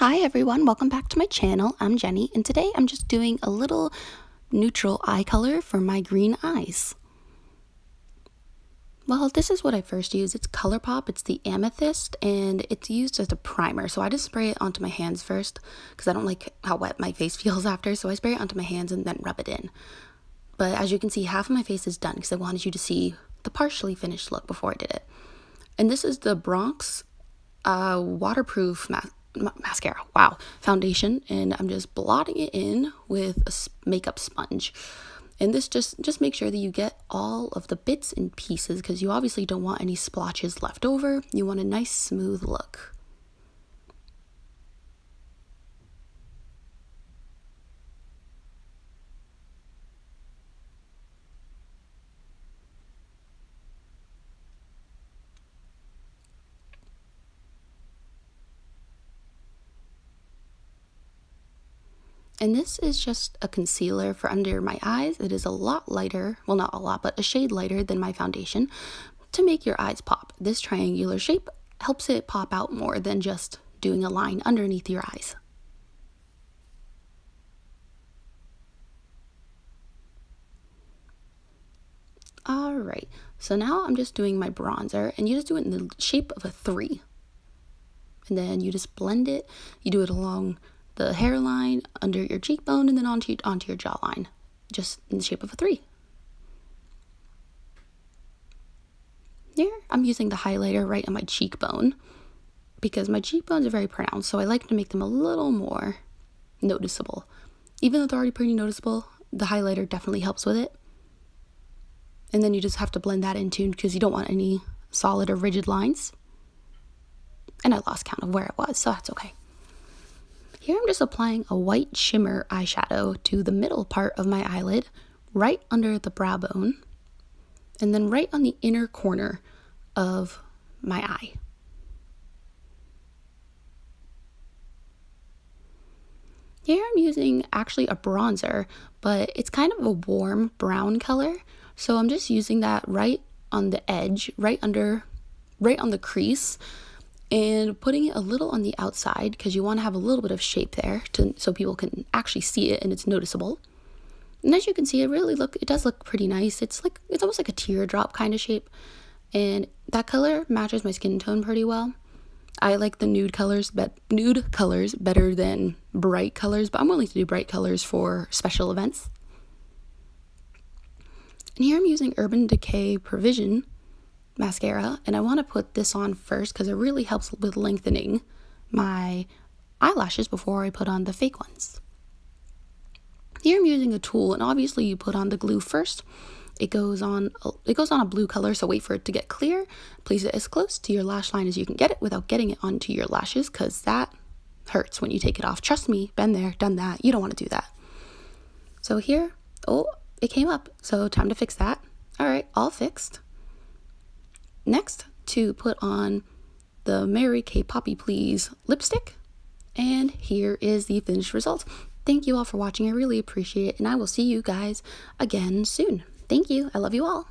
Hi everyone, welcome back to my channel. I'm Jenny, and today I'm just doing a little neutral eye color for my green eyes. Well, this is what I first use. It's ColourPop, it's the Amethyst, and it's used as a primer. So I just spray it onto my hands first, because I don't like how wet my face feels after, so I spray it onto my hands and then rub it in. But as you can see, half of my face is done, because I wanted you to see the partially finished look before I did it. And this is the Bronx waterproof mascara, foundation, and I'm just blotting it in with a makeup sponge. And this just make sure that you get all of the bits and pieces, because you obviously don't want any splotches left over. You want a nice smooth look. And this is just a concealer for under my eyes. It is a lot lighter, well, not a lot, but a shade lighter than my foundation to make your eyes pop. This triangular shape helps it pop out more than just doing a line underneath your eyes. Alright, so now I'm just doing my bronzer, and you just do it in the shape of a 3. And then you just blend it. You do it along the hairline, under your cheekbone, and then onto your jawline, just in the shape of a 3. Here, I'm using the highlighter right on my cheekbone, because my cheekbones are very pronounced, so I like to make them a little more noticeable. Even though they're already pretty noticeable, the highlighter definitely helps with it. And then you just have to blend that in too, because you don't want any solid or rigid lines. And I lost count of where it was, so that's okay. Here I'm just applying a white shimmer eyeshadow to the middle part of my eyelid, right under the brow bone, and then right on the inner corner of my eye. Here I'm using actually a bronzer, but it's kind of a warm brown color, so I'm just using that right on the edge, right on the crease, and putting it a little on the outside, because you want to have a little bit of shape there so people can actually see it and it's noticeable. And as you can see, it does look pretty nice. It's almost like a teardrop kind of shape, and that color matches my skin tone pretty well. I like the nude colors better than bright colors, but I'm willing to do bright colors for special events. And here I'm using Urban Decay Provision mascara, and I want to put this on first because it really helps with lengthening my eyelashes before I put on the fake ones. Here I'm using a tool, and obviously you put on the glue first. It goes on a blue color, so wait for it to get clear. Place it as close to your lash line as you can get it without getting it onto your lashes, because that hurts when you take it off. Trust me, been there, done that. You don't want to do that. So here, oh, it came up, so time to fix that. All right, all fixed. Next, to put on the Mary Kay Poppy Please lipstick, and here is the finished result. Thank you all for watching. I really appreciate it, and I will see you guys again soon. Thank you. I love you all.